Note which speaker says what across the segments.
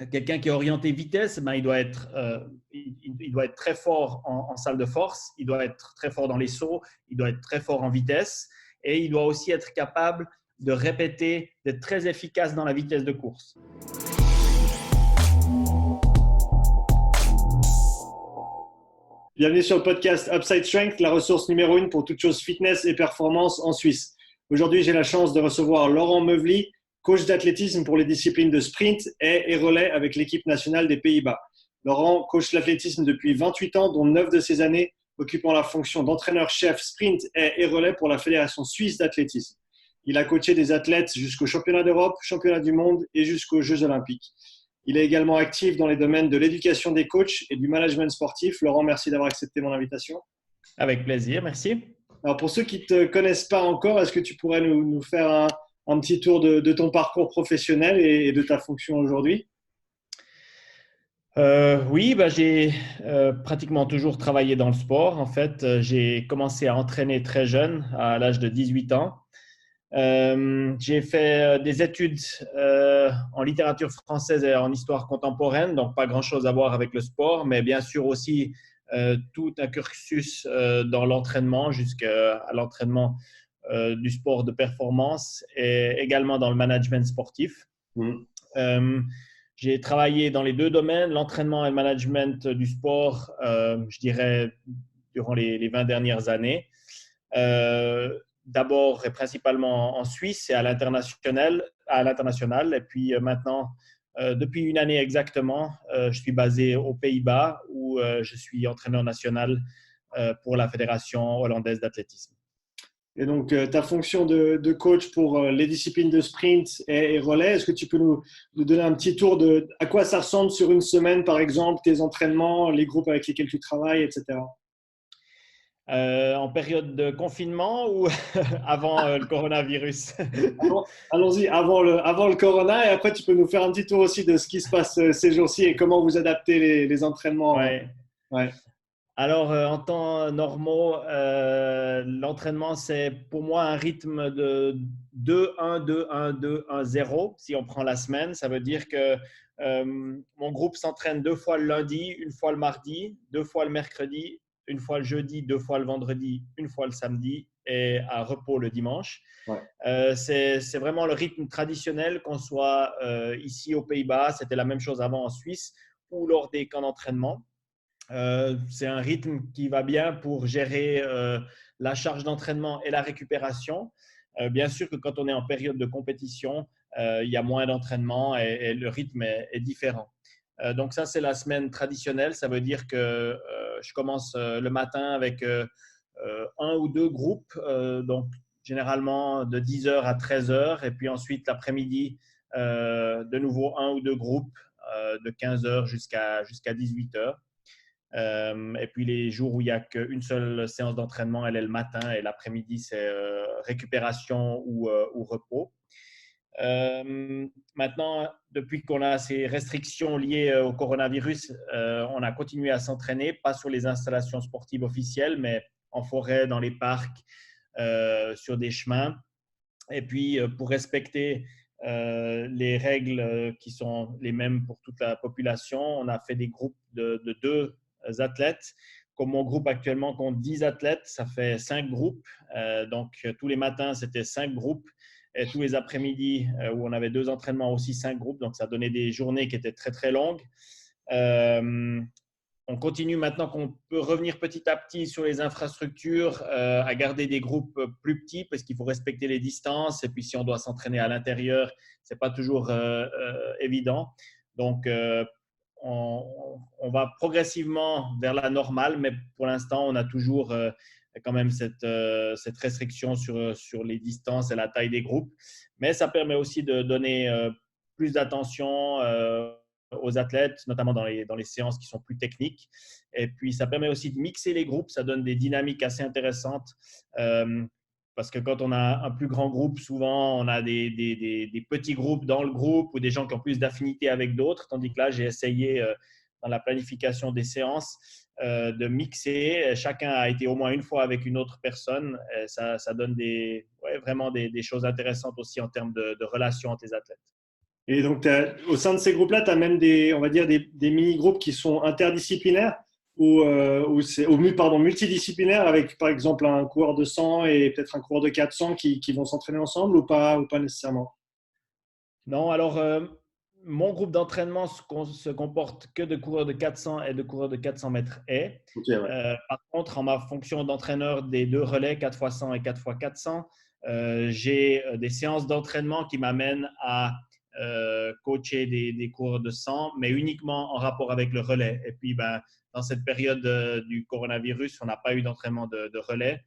Speaker 1: Quelqu'un qui est orienté vitesse, il doit être très fort en salle de force, il doit être très fort dans les sauts, il doit être très fort en vitesse et il doit aussi être capable de répéter, d'être très efficace dans la vitesse de course.
Speaker 2: Bienvenue sur le podcast Upside Strength, la ressource numéro 1 pour toutes choses fitness et performance en Suisse. Aujourd'hui, j'ai la chance de recevoir Laurent Meuvely, coach d'athlétisme pour les disciplines de sprint, haies et relais avec l'équipe nationale des Pays-Bas. Laurent coach l'athlétisme depuis 28 ans, dont 9 de ces années occupant la fonction d'entraîneur-chef sprint, haies et relais pour la Fédération suisse d'athlétisme. Il a coaché des athlètes jusqu'au championnat d'Europe, championnat du monde et jusqu'aux Jeux olympiques. Il est également actif dans les domaines de l'éducation des coachs et du management sportif. Laurent, merci d'avoir accepté mon invitation.
Speaker 1: Avec plaisir, merci.
Speaker 2: Alors, pour ceux qui ne te connaissent pas encore, est-ce que tu pourrais nous faire un petit tour de ton parcours professionnel et de ta fonction aujourd'hui?
Speaker 1: Oui, j'ai pratiquement toujours travaillé dans le sport. En fait, j'ai commencé à entraîner très jeune, à l'âge de 18 ans. J'ai fait des études en littérature française et en histoire contemporaine, donc pas grand-chose à voir avec le sport, mais bien sûr aussi tout un cursus dans l'entraînement jusqu'à l'entraînement du sport de performance et également dans le management sportif. J'ai travaillé dans les deux domaines, l'entraînement et le management du sport, je dirais, durant les 20 dernières années. D'abord et principalement en Suisse et à l'international. Et puis maintenant, depuis une année exactement, je suis basé aux Pays-Bas où je suis entraîneur national pour la Fédération hollandaise d'athlétisme.
Speaker 2: Et donc, ta fonction de coach pour les disciplines de sprint et relais, est-ce que tu peux nous donner un petit tour de à quoi ça ressemble sur une semaine, par exemple, tes entraînements, les groupes avec lesquels tu travailles, etc.
Speaker 1: En période de confinement ou avant le coronavirus?
Speaker 2: Allons-y, avant le corona, et après, tu peux nous faire un petit tour aussi de ce qui se passe ces jours-ci et comment vous adaptez les entraînements.
Speaker 1: Ouais.
Speaker 2: Ouais.
Speaker 1: Alors, en temps normaux, l'entraînement, c'est pour moi un rythme de 2-1, 2-1, 2-1, 0. Si on prend la semaine, ça veut dire que mon groupe s'entraîne 2 fois le lundi, 1 fois le mardi, 2 fois le mercredi, 1 fois le jeudi, 2 fois le vendredi, 1 fois le samedi et à repos le dimanche.
Speaker 2: Ouais.
Speaker 1: C'est vraiment le rythme traditionnel, qu'on soit ici aux Pays-Bas, c'était la même chose avant en Suisse, ou lors des camps d'entraînement. C'est un rythme qui va bien pour gérer la charge d'entraînement et la récupération. Bien sûr que quand on est en période de compétition, il y a moins d'entraînement et le rythme est différent. Donc ça, c'est la semaine traditionnelle. Ça veut dire que je commence le matin avec un ou deux groupes, donc généralement de 10h à 13h, et puis ensuite l'après-midi, de nouveau un ou deux groupes de 15h jusqu'à 18h. Et puis les jours où il n'y a qu'une seule séance d'entraînement, elle est le matin, et l'après-midi, c'est récupération ou repos. Maintenant, depuis qu'on a ces restrictions liées au coronavirus, on a continué à s'entraîner, pas sur les installations sportives officielles, mais en forêt, dans les parcs, sur des chemins. Et puis, pour respecter les règles qui sont les mêmes pour toute la population, on a fait des groupes de 2 athlètes. Comme mon groupe actuellement compte 10 athlètes, ça fait 5 groupes. Donc, tous les matins, c'était 5 groupes. Et tous les après-midi, où on avait 2 entraînements, aussi 5 groupes. Donc, ça donnait des journées qui étaient très, très longues. On continue maintenant qu'on peut revenir petit à petit sur les infrastructures, à garder des groupes plus petits parce qu'il faut respecter les distances. Et puis, si on doit s'entraîner à l'intérieur, ce n'est pas toujours évident. Donc, on va progressivement vers la normale, mais pour l'instant, on a toujours quand même cette restriction sur les distances et la taille des groupes. Mais ça permet aussi de donner plus d'attention aux athlètes, notamment dans les séances qui sont plus techniques. Et puis, ça permet aussi de mixer les groupes. Ça donne des dynamiques assez intéressantes. Parce que quand on a un plus grand groupe, souvent, on a des petits groupes dans le groupe ou des gens qui ont plus d'affinité avec d'autres. Tandis que là, j'ai essayé, dans la planification des séances, de mixer. Chacun a été au moins une fois avec une autre personne. Et ça donne vraiment des choses intéressantes aussi en termes de relations entre les athlètes.
Speaker 2: Et donc, au sein de ces groupes-là, tu as même on va dire des mini-groupes qui sont interdisciplinaires ou multidisciplinaires avec, par exemple, un coureur de 100 et peut-être un coureur de 400 qui vont s'entraîner ensemble ou pas nécessairement?
Speaker 1: Non, alors mon groupe d'entraînement se comporte que de coureurs de 400 et de coureurs de 400 mètres haies.
Speaker 2: Ok, ouais.
Speaker 1: Par contre, en ma fonction d'entraîneur des deux relais 4x100 et 4x400, j'ai des séances d'entraînement qui m'amènent à coacher des coureurs de 100, mais uniquement en rapport avec le relais. Et puis, dans cette période du coronavirus, on n'a pas eu d'entraînement de relais.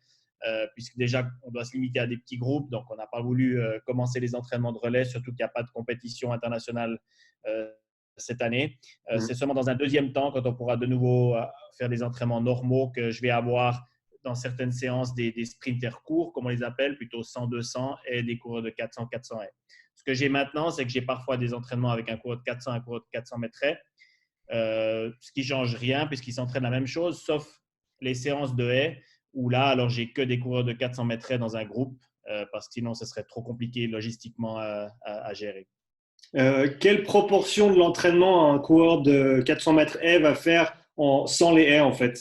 Speaker 1: Puisque déjà, on doit se limiter à des petits groupes. Donc, on n'a pas voulu commencer les entraînements de relais, surtout qu'il n'y a pas de compétition internationale cette année. C'est seulement dans un deuxième temps, quand on pourra de nouveau faire des entraînements normaux, que je vais avoir dans certaines séances des sprinters courts, comme on les appelle, plutôt 100-200 et des coureurs de 400-400 haies. Ce que j'ai maintenant, c'est que j'ai parfois des entraînements avec un coureur de 400 et un coureur de 400 mètres haies, ce qui ne change rien puisqu'ils s'entraînent la même chose, sauf les séances de haies où là, alors j'ai que des coureurs de 400 mètres haies dans un groupe parce que sinon, ce serait trop compliqué logistiquement à gérer.
Speaker 2: Quelle proportion de l'entraînement un coureur de 400 mètres haies va faire sans les haies en fait?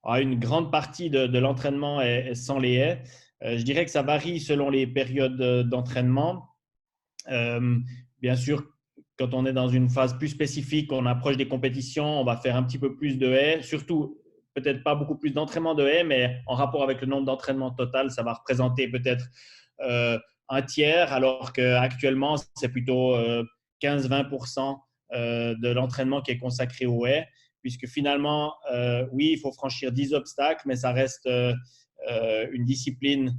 Speaker 1: Une grande partie de l'entraînement est sans les haies. Je dirais que ça varie selon les périodes d'entraînement. Bien sûr, quand on est dans une phase plus spécifique, on approche des compétitions, on va faire un petit peu plus de haies, surtout peut-être pas beaucoup plus d'entraînement de haies, mais en rapport avec le nombre d'entraînements total, ça va représenter peut-être un tiers, alors qu'actuellement, c'est plutôt 15-20% de l'entraînement qui est consacré aux haies, puisque finalement, oui, il faut franchir 10 obstacles, mais ça reste une discipline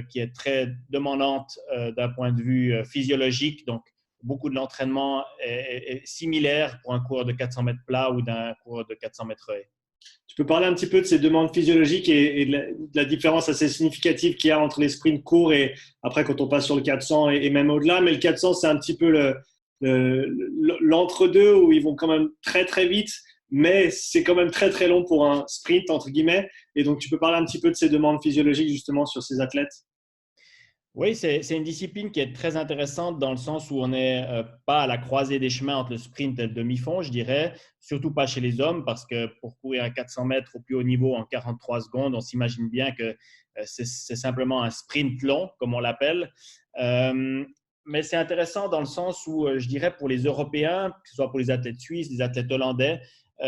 Speaker 1: qui est très demandante d'un point de vue physiologique. Donc, beaucoup de l'entraînement est similaire pour un coureur de 400 mètres plat ou d'un coureur de 400 mètres haies.
Speaker 2: Tu peux parler un petit peu de ces demandes physiologiques et de la différence assez significative qu'il y a entre les sprints courts et après quand on passe sur le 400 et même au-delà. Mais le 400, c'est un petit peu l'entre-deux où ils vont quand même très très vite, mais c'est quand même très très long pour un sprint entre guillemets. Et donc tu peux parler un petit peu de ces demandes physiologiques justement sur ces athlètes?
Speaker 1: Oui, c'est une discipline qui est très intéressante dans le sens où on n'est pas à la croisée des chemins entre le sprint et le demi-fond, je dirais, surtout pas chez les hommes, parce que pour courir à 400 mètres au plus haut niveau en 43 secondes, on s'imagine bien que c'est simplement un sprint long, comme on l'appelle. Mais c'est intéressant dans le sens où, je dirais, pour les Européens, que ce soit pour les athlètes suisses, les athlètes hollandais,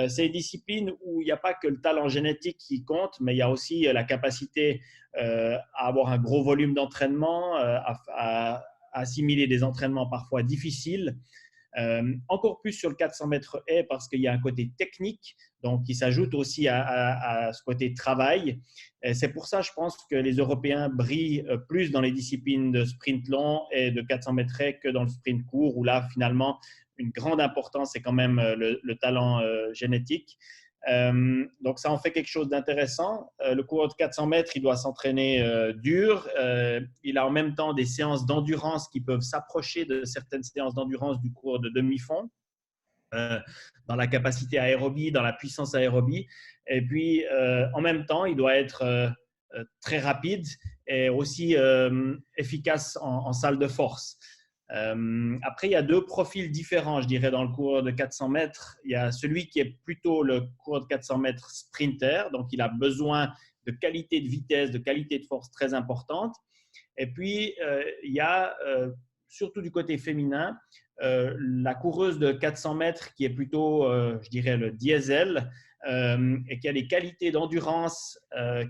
Speaker 1: c'est une discipline où il n'y a pas que le talent génétique qui compte, mais il y a aussi la capacité à avoir un gros volume d'entraînement, à assimiler des entraînements parfois difficiles. Encore plus sur le 400 mètres haies parce qu'il y a un côté technique, donc qui s'ajoute aussi à ce côté travail. Et c'est pour ça, je pense, que les Européens brillent plus dans les disciplines de sprint long et de 400 mètres haies que dans le sprint court, où là, finalement, une grande importance est quand même le talent génétique. Donc, ça en fait quelque chose d'intéressant. Le coureur de 400 mètres, il doit s'entraîner dur. Il a en même temps des séances d'endurance qui peuvent s'approcher de certaines séances d'endurance du coureur de demi-fond, dans la capacité aérobie, dans la puissance aérobie. Et puis, en même temps, il doit être très rapide et aussi efficace en salle de force. Après, il y a deux profils différents, je dirais, dans le coureur de 400 mètres. Il y a celui qui est plutôt le coureur de 400 mètres sprinter, donc il a besoin de qualité de vitesse, de qualité de force très importante. Et puis, il y a, surtout du côté féminin, la coureuse de 400 mètres qui est plutôt, je dirais, le diesel et qui a des qualités d'endurance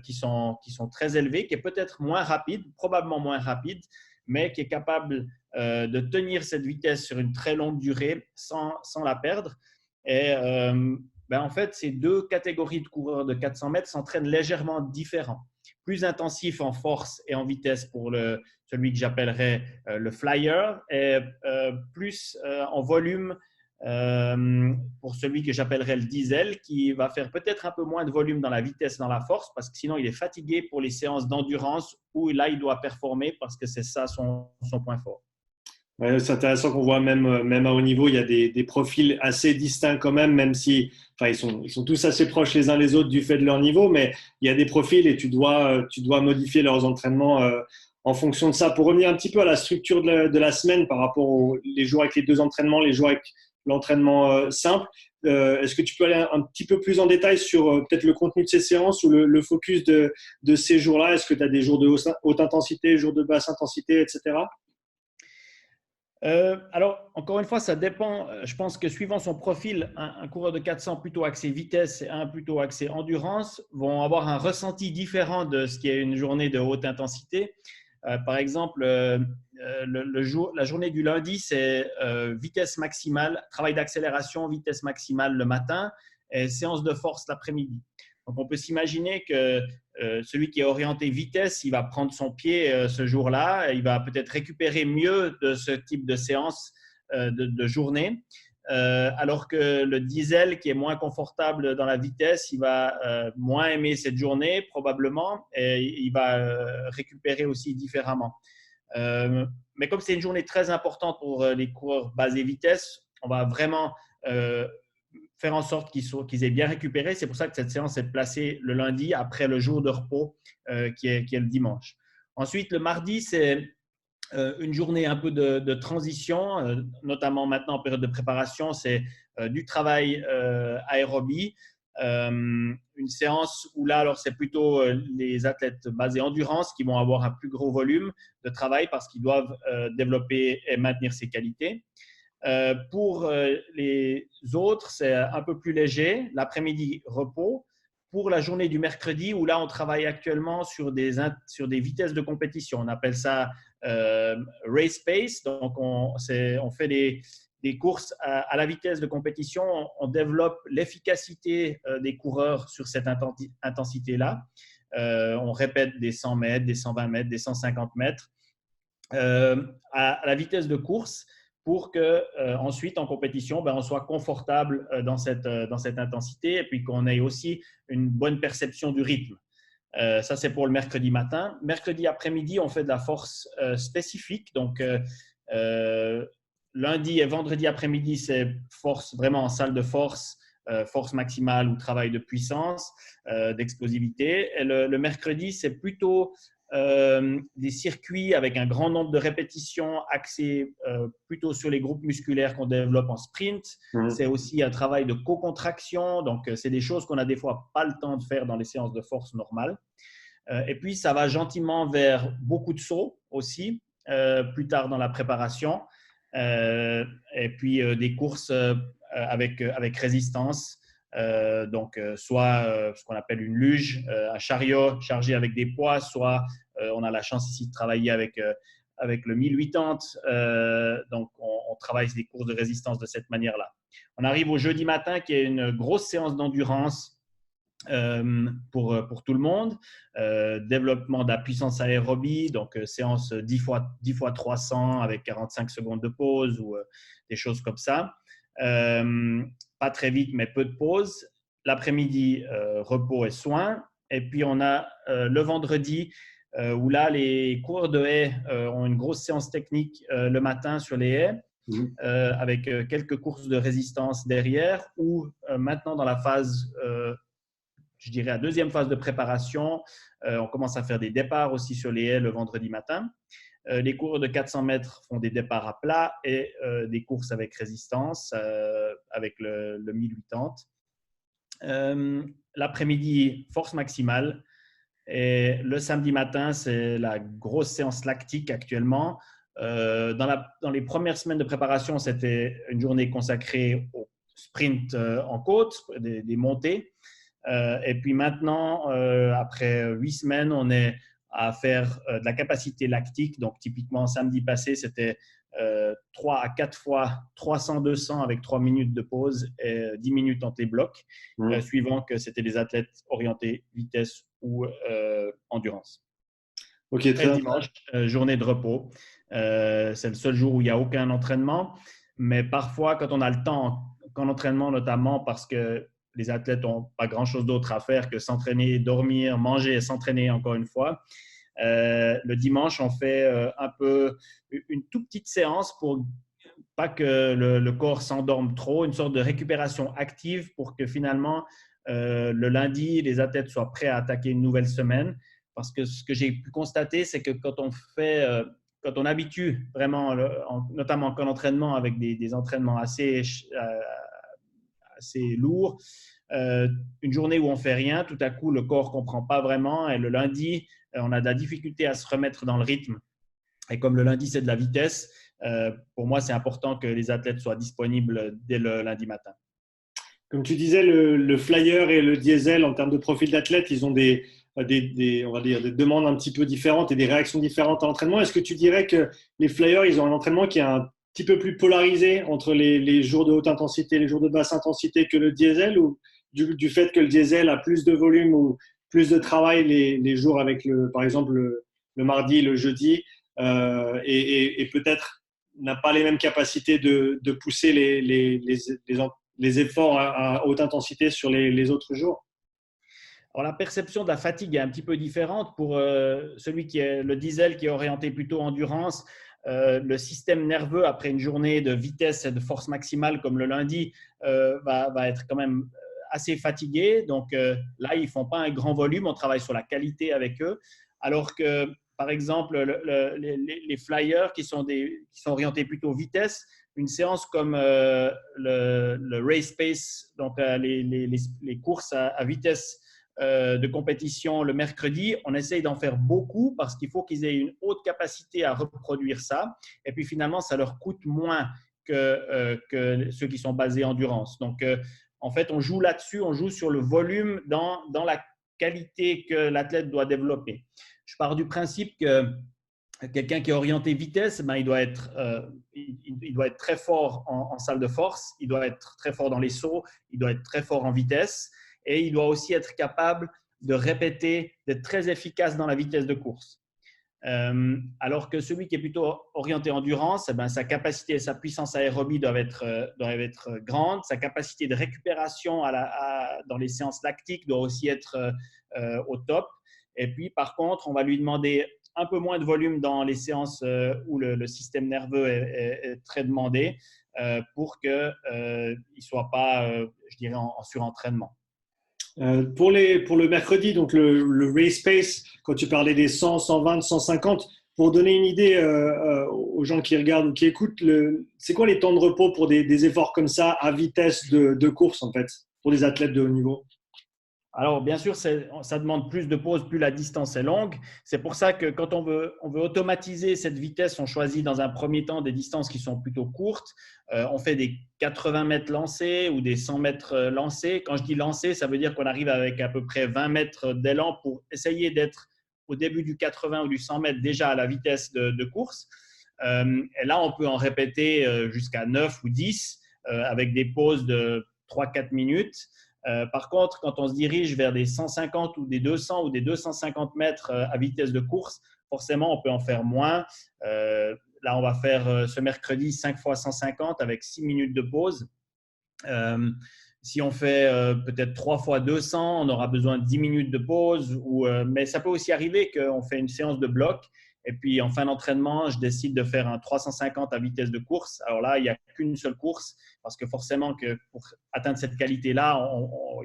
Speaker 1: qui sont très élevées, qui est peut-être moins rapide, probablement moins rapide, mais qui est capable de tenir cette vitesse sur une très longue durée sans la perdre. Et en fait, ces deux catégories de coureurs de 400 mètres s'entraînent légèrement différents. Plus intensif en force et en vitesse pour celui que j'appellerais le flyer et plus en volume pour celui que j'appellerais le diesel, qui va faire peut-être un peu moins de volume dans la vitesse et dans la force parce que sinon il est fatigué pour les séances d'endurance où là il doit performer parce que c'est ça son point fort.
Speaker 2: Ouais, c'est intéressant qu'on voit même à haut niveau, il y a des profils assez distincts quand même si enfin, ils sont tous assez proches les uns les autres du fait de leur niveau, mais il y a des profils et tu dois modifier leurs entraînements en fonction de ça. Pour revenir un petit peu à la structure de la semaine par rapport les jours avec les 2 entraînements, les jours avec l'entraînement simple, est-ce que tu peux aller un petit peu plus en détail sur peut-être le contenu de ces séances ou le focus de ces jours-là? Est-ce que tu as des jours de haute intensité, jours de basse intensité, etc.?
Speaker 1: Alors, encore une fois, ça dépend. Je pense que suivant son profil, un coureur de 400 plutôt axé vitesse et un plutôt axé endurance vont avoir un ressenti différent de ce qui est une journée de haute intensité. Par exemple, la journée du lundi, c'est vitesse maximale, travail d'accélération, vitesse maximale le matin et séance de force l'après-midi. Donc, on peut s'imaginer que celui qui est orienté vitesse, il va prendre son pied ce jour-là, il va peut-être récupérer mieux de ce type de séance de journée, alors que le diesel qui est moins confortable dans la vitesse, il va moins aimer cette journée probablement et il va récupérer aussi différemment. Mais comme c'est une journée très importante pour les coureurs basés vitesse, on va vraiment faire en sorte qu'ils aient bien récupéré. C'est pour ça que cette séance est placée le lundi après le jour de repos qui est le dimanche. Ensuite, le mardi, c'est une journée un peu de transition, notamment maintenant en période de préparation, c'est du travail aérobie. Une séance où là, alors c'est plutôt les athlètes basés endurance qui vont avoir un plus gros volume de travail parce qu'ils doivent développer et maintenir ces qualités. Pour les autres, c'est un peu plus léger. L'après-midi, repos. Pour la journée du mercredi, où là, on travaille actuellement sur des vitesses de compétition. On appelle ça race pace. Donc, on fait des courses à la vitesse de compétition. On développe l'efficacité des coureurs sur cette intensité-là. On répète des 100 mètres, des 120 mètres, des 150 mètres à la vitesse de course pour qu'ensuite, en compétition, on soit confortable dans cette intensité et puis qu'on ait aussi une bonne perception du rythme. Ça, c'est pour le mercredi matin. Mercredi après-midi, on fait de la force spécifique. Donc, lundi et vendredi après-midi, c'est force vraiment en salle de force, force maximale ou travail de puissance, d'explosivité. Et le mercredi, c'est plutôt des circuits avec un grand nombre de répétitions axés plutôt sur les groupes musculaires qu'on développe en sprint. C'est aussi un travail de co-contraction. Donc, c'est des choses qu'on a des fois pas le temps de faire dans les séances de force normales. Et puis, ça va gentiment vers beaucoup de sauts aussi, plus tard dans la préparation. Et puis, des courses avec résistance. Donc, soit ce qu'on appelle une luge, un chariot chargé avec des poids, soit on a la chance ici de travailler avec le 1080. Donc, on travaille des courses de résistance de cette manière-là. On arrive au jeudi matin qui est une grosse séance d'endurance pour tout le monde. Développement de la puissance aérobie, donc séance 10 fois 300 avec 45 secondes de pause ou des choses comme ça. Pas très vite, mais peu de pause. L'après-midi, repos et soins. Et puis, on a le vendredi où là, les coureurs de haies ont une grosse séance technique le matin sur les haies avec quelques courses de résistance derrière ou maintenant dans la phase, je dirais, la deuxième phase de préparation, on commence à faire des départs aussi sur les haies le vendredi matin. Les coureurs de 400 mètres font des départs à plat et des courses avec résistance, avec le 1080. L'après-midi, force maximale. Et le samedi matin, c'est la grosse séance lactique actuellement. Dans les premières semaines de préparation, c'était une journée consacrée au sprint en côte, des montées. Et puis maintenant, après 8 semaines, on est à faire de la capacité lactique. Donc, typiquement, samedi passé, c'était 3 à 4 fois 300-200 avec 3 minutes de pause et 10 minutes entre les blocs, suivant que c'était des athlètes orientés vitesse ou endurance.
Speaker 2: Ok,
Speaker 1: très bien. Dimanche, journée de repos. C'est le seul jour où il n'y a aucun entraînement. Mais parfois, quand on a le temps, qu'en entraînement notamment, parce que les athlètes n'ont pas grand-chose d'autre à faire que s'entraîner, dormir, manger et s'entraîner encore une fois. Le dimanche, on fait une toute petite séance pour pas que le corps s'endorme trop, une sorte de récupération active pour que finalement, le lundi, les athlètes soient prêts à attaquer une nouvelle semaine. parce que ce que j'ai pu constater, c'est que quand on habitue vraiment, notamment en entraînement avec des entraînements assez lourds, une journée où on ne fait rien, tout à coup, le corps ne comprend pas vraiment et le lundi, on a de la difficulté à se remettre dans le rythme. Et comme le lundi, c'est de la vitesse, pour moi, c'est important que les athlètes soient disponibles dès le lundi matin.
Speaker 2: Comme tu disais, le flyer et le diesel, en termes de profil d'athlète, ils ont on va dire, des demandes un petit peu différentes et des réactions différentes à l'entraînement. Est-ce que tu dirais que les flyers, ils ont un entraînement qui est un petit peu plus polarisé entre les jours de haute intensité et les jours de basse intensité que le diesel, ou du fait que le diesel a plus de volume ou plus de travail les jours avec, par exemple, le mardi, le jeudi, et peut-être n'a pas les mêmes capacités de pousser les efforts à haute intensité sur les autres jours?
Speaker 1: Alors, la perception de la fatigue est un petit peu différente pour celui qui est le diesel, qui est orienté plutôt endurance. Le système nerveux, après une journée de vitesse et de force maximale comme le lundi, va être quand même assez fatigué. Donc là, ils ne font pas un grand volume. On travaille sur la qualité avec eux. Alors que, par exemple, les flyers qui sont orientés plutôt vitesse, une séance comme le race pace, donc les courses à vitesse de compétition le mercredi, on essaye d'en faire beaucoup parce qu'il faut qu'ils aient une haute capacité à reproduire ça. Et puis finalement, ça leur coûte moins que ceux qui sont basés endurance. Donc, en fait, on joue là-dessus, on joue sur le volume dans la qualité que l'athlète doit développer. Je pars du principe que quelqu'un qui est orienté vitesse, il doit être très fort en salle de force, il doit être très fort dans les sauts, il doit être très fort en vitesse et il doit aussi être capable de répéter, d'être très efficace dans la vitesse de course. Alors que celui qui est plutôt orienté endurance, sa capacité et sa puissance aérobie doivent être grandes, sa capacité de récupération dans les séances lactiques doit aussi être au top. Et puis, par contre, on va lui demander un peu moins de volume dans les séances où le système nerveux est très demandé pour qu'il ne soit pas, je dirais, en surentraînement.
Speaker 2: Pour le mercredi, donc le race pace, quand tu parlais des 100, 120, 150, pour donner une idée aux gens qui regardent ou qui écoutent, c'est quoi les temps de repos pour des efforts comme ça à vitesse de course, en fait, pour des athlètes de haut niveau?
Speaker 1: Alors, bien sûr, ça demande plus de pauses, plus la distance est longue. C'est pour ça que quand on veut automatiser cette vitesse, on choisit dans un premier temps des distances qui sont plutôt courtes. On fait des 80 mètres lancés ou des 100 mètres lancés. Quand je dis lancés, ça veut dire qu'on arrive avec à peu près 20 mètres d'élan pour essayer d'être au début du 80 ou du 100 mètres déjà à la vitesse de course. Et là, on peut en répéter jusqu'à 9 ou 10 avec des pauses de 3-4 minutes. Par contre, quand on se dirige vers des 150 ou des 200 ou des 250 mètres à vitesse de course, forcément, on peut en faire moins. Là, on va faire ce mercredi 5 fois 150 avec 6 minutes de pause. Si on fait peut-être 3 fois 200, on aura besoin de 10 minutes de pause. Mais ça peut aussi arriver qu'on fait une séance de bloc. Et puis, en fin d'entraînement, je décide de faire un 350 à vitesse de course. Alors là, il n'y a qu'une seule course parce que forcément, pour atteindre cette qualité-là,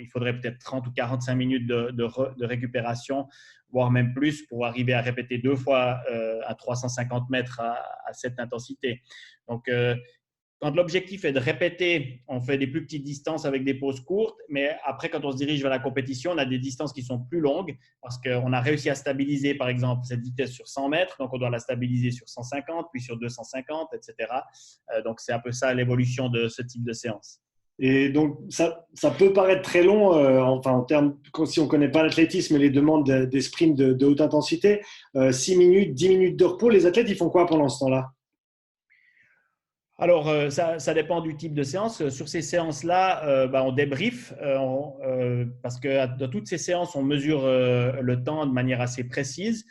Speaker 1: il faudrait peut-être 30 ou 45 minutes de récupération, voire même plus, pour arriver à répéter 2 fois à 350 mètres à cette intensité. Donc, quand l'objectif est de répéter, on fait des plus petites distances avec des pauses courtes, mais après, quand on se dirige vers la compétition, on a des distances qui sont plus longues parce qu'on a réussi à stabiliser, par exemple, cette vitesse sur 100 mètres, donc on doit la stabiliser sur 150, puis sur 250, etc. Donc, c'est un peu ça l'évolution de ce type de séance.
Speaker 2: Et donc, ça peut paraître très long, enfin, en termes, si on ne connaît pas l'athlétisme et les demandes des sprints de haute intensité, 6 minutes, 10 minutes de repos, les athlètes, ils font quoi pendant ce temps-là?
Speaker 1: Alors, ça dépend du type de séance. Sur ces séances-là, on débrief parce que dans toutes ces séances, on mesure le temps de manière assez précise.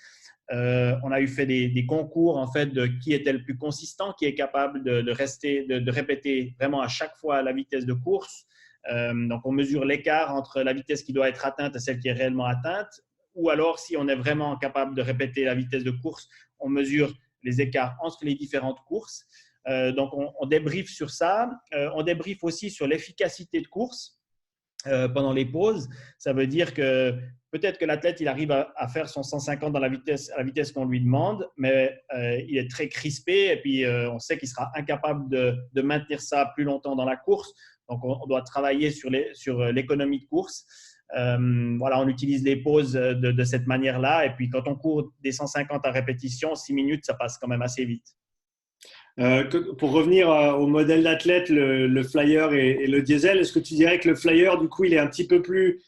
Speaker 1: On a fait des concours en fait de qui était le plus consistant, qui est capable de répéter vraiment à chaque fois la vitesse de course. Donc, on mesure l'écart entre la vitesse qui doit être atteinte et celle qui est réellement atteinte. Ou alors, si on est vraiment capable de répéter la vitesse de course, on mesure les écarts entre les différentes courses. Donc, on débriefe sur ça. On débriefe aussi sur l'efficacité de course pendant les pauses. Ça veut dire que peut-être que l'athlète, il arrive à faire son 150 à la vitesse qu'on lui demande, mais il est très crispé et puis on sait qu'il sera incapable de maintenir ça plus longtemps dans la course. Donc, on doit travailler sur l'économie de course. Voilà, on utilise les pauses de cette manière-là. Et puis, quand on court des 150 à répétition, 6 minutes, ça passe quand même assez vite.
Speaker 2: Pour revenir au modèle d'athlète, le flyer et le diesel, est-ce que tu dirais que le flyer, du coup, il est un petit peu plus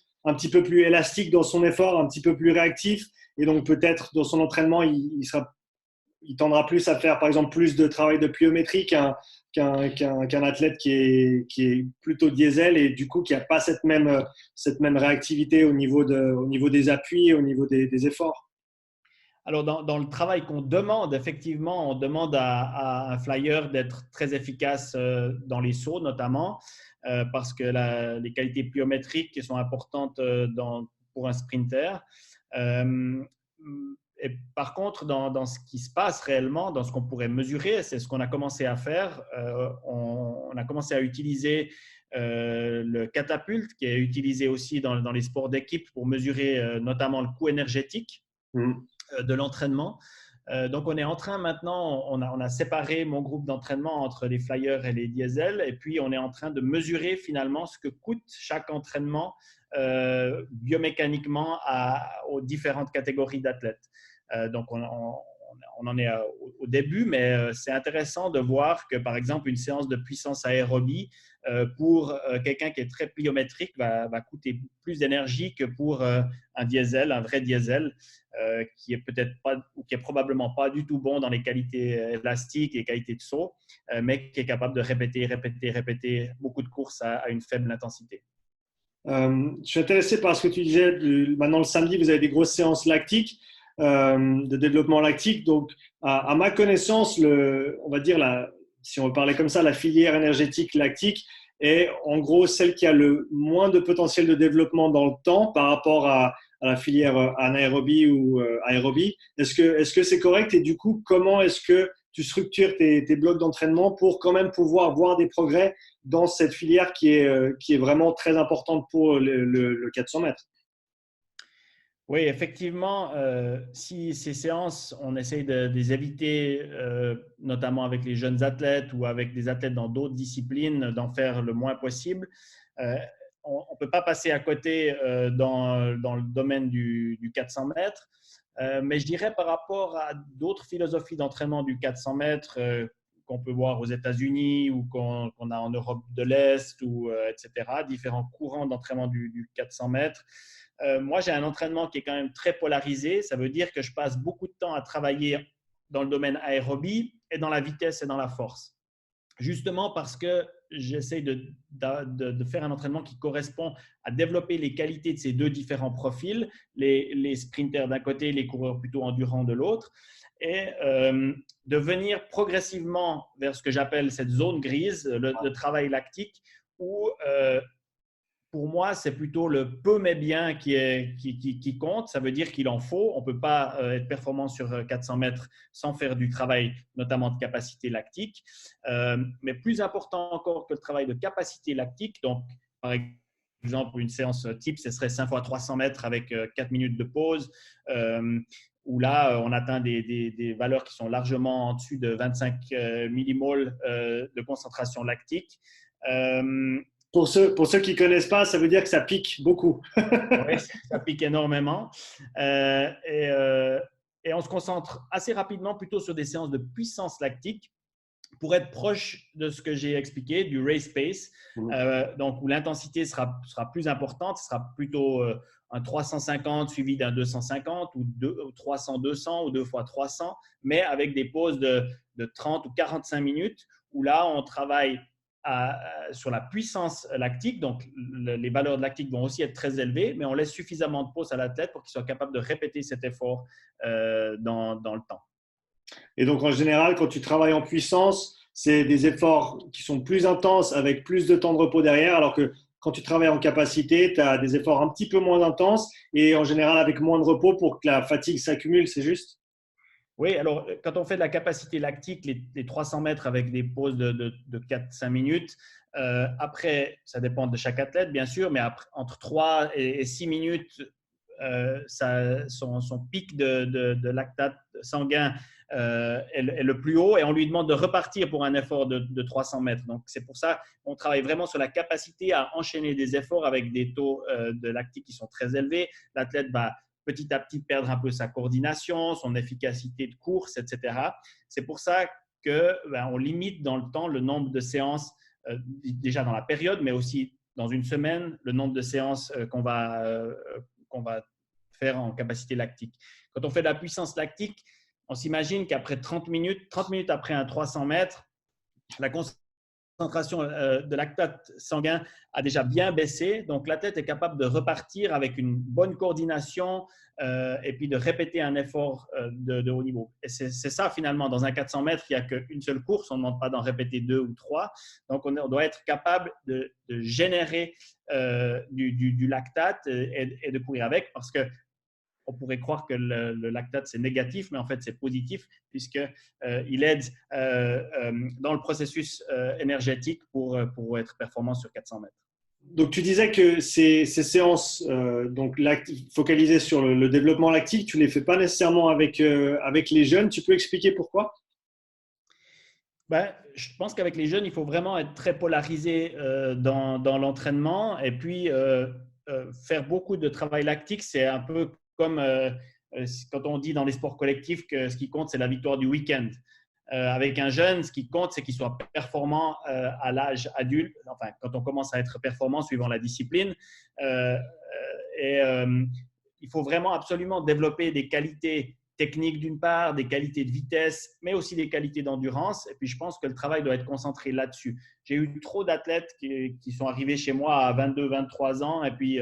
Speaker 2: élastique dans son effort, un petit peu plus réactif, et donc peut-être dans son entraînement, il tendra plus à faire, par exemple, plus de travail de pliométrie qu'un athlète qui est plutôt diesel et du coup qui n'a pas cette même réactivité au niveau des appuis, au niveau des efforts.
Speaker 1: Alors, dans le travail qu'on demande, effectivement, on demande à un flyer d'être très efficace dans les sauts, notamment, parce que les qualités pliométriques sont importantes pour un sprinter. Et par contre, dans ce qui se passe réellement, dans ce qu'on pourrait mesurer, c'est ce qu'on a commencé à faire. On a commencé à utiliser le catapulte, qui est utilisé aussi dans les sports d'équipe pour mesurer notamment le coût énergétique de l'entraînement. Donc, on est en train maintenant, on a séparé mon groupe d'entraînement entre les flyers et les diesels, et puis on est en train de mesurer finalement ce que coûte chaque entraînement biomécaniquement aux différentes catégories d'athlètes. Donc, on en est au début, mais c'est intéressant de voir que, par exemple, une séance de puissance aérobie pour quelqu'un qui est très pliométrique va coûter plus d'énergie que pour un diesel, un vrai diesel, qui est peut-être pas ou qui est probablement pas du tout bon dans les qualités élastiques et qualités de saut, mais qui est capable de répéter beaucoup de courses à une faible intensité.
Speaker 2: Je suis intéressé par ce que tu disais. Maintenant, le samedi, vous avez des grosses séances lactiques, de développement lactique. Donc, à ma connaissance, on va dire, si on veut parler comme ça, la filière énergétique lactique est en gros celle qui a le moins de potentiel de développement dans le temps par rapport à la filière anaérobie ou aérobie. Est-ce que c'est correct? Et du coup, comment est-ce que tu structures tes blocs d'entraînement pour quand même pouvoir voir des progrès dans cette filière qui est vraiment très importante pour le 400 mètres?
Speaker 1: Oui, effectivement, si ces séances, on essaye de les éviter, notamment avec les jeunes athlètes ou avec des athlètes dans d'autres disciplines, d'en faire le moins possible. On ne peut pas passer à côté dans le domaine du 400 mètres, mais je dirais par rapport à d'autres philosophies d'entraînement du 400 mètres qu'on peut voir aux États-Unis ou qu'on a en Europe de l'Est, etc., différents courants d'entraînement du 400 mètres. Moi, j'ai un entraînement qui est quand même très polarisé. Ça veut dire que je passe beaucoup de temps à travailler dans le domaine aérobie et dans la vitesse et dans la force. Justement parce que j'essaie de faire un entraînement qui correspond à développer les qualités de ces deux différents profils, les sprinters d'un côté, les coureurs plutôt endurants de l'autre, et de venir progressivement vers ce que j'appelle cette zone grise, le travail lactique, où pour moi, c'est plutôt le peu mais bien qui compte. Ça veut dire qu'il en faut. On ne peut pas être performant sur 400 mètres sans faire du travail, notamment de capacité lactique. Mais plus important encore que le travail de capacité lactique, donc par exemple, une séance type, ce serait 5 fois 300 mètres avec 4 minutes de pause, où là, on atteint des valeurs qui sont largement en dessus de 25 millimoles de concentration lactique.
Speaker 2: Pour ceux qui ne connaissent pas, ça veut dire que ça pique beaucoup.
Speaker 1: Oui, ça pique énormément. Et on se concentre assez rapidement plutôt sur des séances de puissance lactique pour être proche de ce que j'ai expliqué, du race pace, donc où l'intensité sera plus importante. Ce sera plutôt un 350 suivi d'un 250 ou 300-200 ou 2 fois 300, mais avec des pauses de 30 ou 45 minutes où là, on travaille sur la puissance lactique. Donc, les valeurs de lactique vont aussi être très élevées, mais on laisse suffisamment de pause à l'athlète pour qu'il soit capable de répéter cet effort dans le temps.
Speaker 2: Et donc, en général, quand tu travailles en puissance, c'est des efforts qui sont plus intenses avec plus de temps de repos derrière, alors que quand tu travailles en capacité, tu as des efforts un petit peu moins intenses et en général avec moins de repos pour que la fatigue s'accumule, c'est juste?
Speaker 1: Oui, alors quand on fait de la capacité lactique, les 300 mètres avec des pauses de 4-5 minutes, après, ça dépend de chaque athlète, bien sûr, mais entre 3 et 6 minutes son pic de lactate sanguin est le plus haut et on lui demande de repartir pour un effort de 300 mètres. Donc, c'est pour ça qu'on travaille vraiment sur la capacité à enchaîner des efforts avec des taux de lactique qui sont très élevés. L'athlète va petit à petit perdre un peu sa coordination, son efficacité de course, etc. C'est pour ça qu'on limite dans le temps le nombre de séances, déjà dans la période, mais aussi dans une semaine, le nombre de séances qu'on va faire en capacité lactique. Quand on fait de la puissance lactique, on s'imagine qu'après 30 minutes après un 300 mètres, la concentration de lactate sanguin a déjà bien baissé. Donc, l'athlète est capable de repartir avec une bonne coordination et puis de répéter un effort de haut niveau. Et c'est ça, finalement, dans un 400 mètres, il n'y a qu'une seule course. On ne demande pas d'en répéter 2 ou 3. Donc, on doit être capable de générer du lactate et de courir avec parce que on pourrait croire que le lactate, c'est négatif, mais en fait, c'est positif puisqu'il aide dans le processus énergétique pour être performant sur 400 mètres.
Speaker 2: Donc, tu disais que ces séances focalisées sur le développement lactique, tu ne les fais pas nécessairement avec les jeunes. Tu peux expliquer pourquoi?
Speaker 1: Je pense qu'avec les jeunes, il faut vraiment être très polarisé dans l'entraînement et puis faire beaucoup de travail lactique, c'est un peu comme quand on dit dans les sports collectifs que ce qui compte, c'est la victoire du week-end. Avec un jeune, ce qui compte, c'est qu'il soit performant à l'âge adulte, enfin, quand on commence à être performant suivant la discipline. Il faut vraiment absolument développer des qualités techniques d'une part, des qualités de vitesse, mais aussi des qualités d'endurance. Et puis, je pense que le travail doit être concentré là-dessus. J'ai eu trop d'athlètes qui sont arrivés chez moi à 22, 23 ans et puis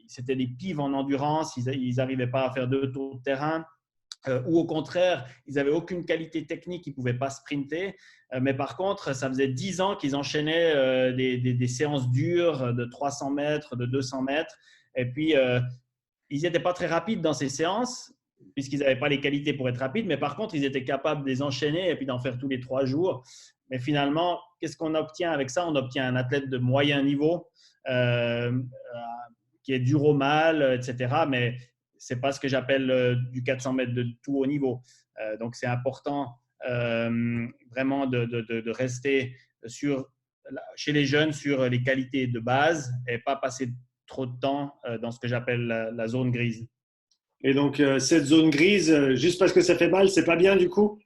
Speaker 1: c'était des pives en endurance, ils n'arrivaient pas à faire 2 tours de terrain. Ou au contraire, ils n'avaient aucune qualité technique, ils ne pouvaient pas sprinter. Mais par contre, ça faisait 10 ans qu'ils enchaînaient des séances dures de 300 mètres, de 200 mètres. Et puis, ils n'étaient pas très rapides dans ces séances, puisqu'ils n'avaient pas les qualités pour être rapides. Mais par contre, ils étaient capables de les enchaîner et puis d'en faire tous les 3 jours. Mais finalement, qu'est-ce qu'on obtient avec ça? On obtient un athlète de moyen niveau qui est dur au mal, etc. Mais ce n'est pas ce que j'appelle du 400 mètres de tout haut niveau. Donc, c'est important vraiment de rester chez les jeunes sur les qualités de base et pas passer trop de temps dans ce que j'appelle la zone grise.
Speaker 2: Et donc, cette zone grise, juste parce que ça fait mal, c'est pas bien du coup?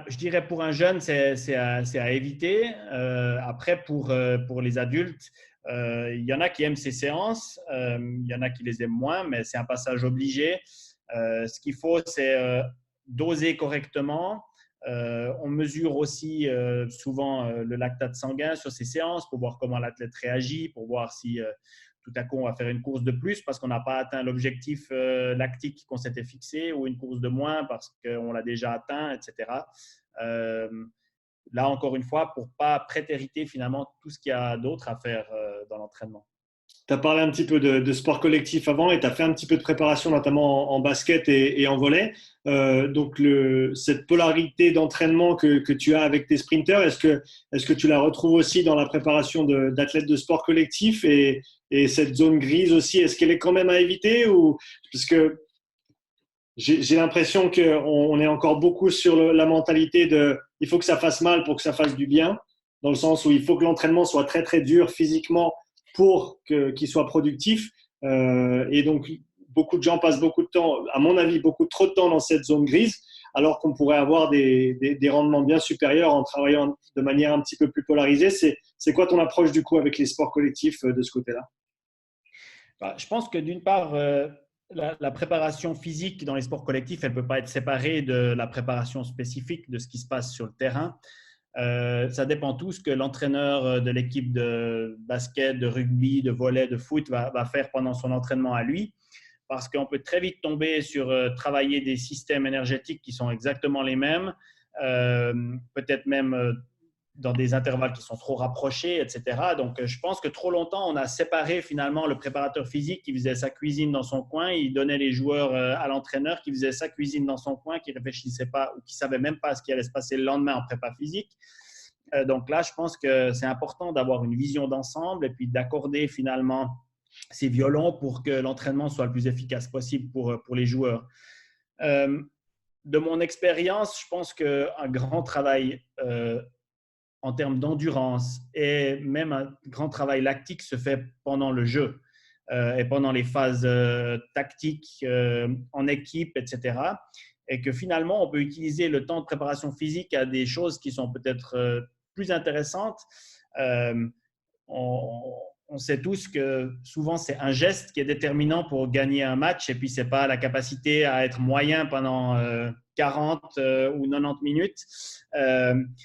Speaker 1: Je dirais pour un jeune, c'est à éviter. Après, pour les adultes, il y en a qui aiment ces séances, il y en a qui les aiment moins, mais c'est un passage obligé. Ce qu'il faut, c'est doser correctement. On mesure aussi souvent le lactate sanguin sur ces séances pour voir comment l'athlète réagit, pour voir si tout à coup on va faire une course de plus parce qu'on n'a pas atteint l'objectif lactique qu'on s'était fixé ou une course de moins parce qu'on l'a déjà atteint, etc. Là, encore une fois, pour ne pas prétériter finalement tout ce qu'il y a d'autre à faire dans l'entraînement.
Speaker 2: Tu as parlé un petit peu de sport collectif avant et tu as fait un petit peu de préparation, notamment en basket et en volley. Donc, cette polarité d'entraînement que tu as avec tes sprinters, est-ce que tu la retrouves aussi dans la préparation d'athlètes de sport collectif et cette zone grise aussi, est-ce qu'elle est quand même à éviter parce que j'ai l'impression qu'on est encore beaucoup sur la mentalité il faut que ça fasse mal pour que ça fasse du bien, dans le sens où il faut que l'entraînement soit très, très dur physiquement pour qu'il soit productif. Et donc, beaucoup de gens passent beaucoup de temps, à mon avis, beaucoup trop de temps dans cette zone grise, alors qu'on pourrait avoir des rendements bien supérieurs en travaillant de manière un petit peu plus polarisée. C'est quoi ton approche du coup avec les sports collectifs de ce côté-là?
Speaker 1: Je pense que d'une part, la préparation physique dans les sports collectifs, elle ne peut pas être séparée de la préparation spécifique de ce qui se passe sur le terrain. Ça dépend tout ce que l'entraîneur de l'équipe de basket, de rugby, de volley, de foot va faire pendant son entraînement à lui. Parce qu'on peut très vite tomber sur travailler des systèmes énergétiques qui sont exactement les mêmes, peut-être même dans des intervalles qui sont trop rapprochés, etc. Donc, je pense que trop longtemps, on a séparé finalement le préparateur physique qui faisait sa cuisine dans son coin, il donnait les joueurs à l'entraîneur qui faisait sa cuisine dans son coin, qui ne réfléchissait pas ou qui ne savait même pas ce qui allait se passer le lendemain en prépa physique. Donc là, je pense que c'est important d'avoir une vision d'ensemble et puis d'accorder finalement ces violons pour que l'entraînement soit le plus efficace possible pour les joueurs. De mon expérience, je pense qu'un grand travail en termes d'endurance et même un grand travail lactique se fait pendant le jeu et pendant les phases tactiques en équipe, etc. Et que finalement, on peut utiliser le temps de préparation physique à des choses qui sont peut-être plus intéressantes. Euh, on sait tous que souvent, c'est un geste qui est déterminant pour gagner un match et puis ce n'est pas la capacité à être moyen pendant 40 ou 90 minutes.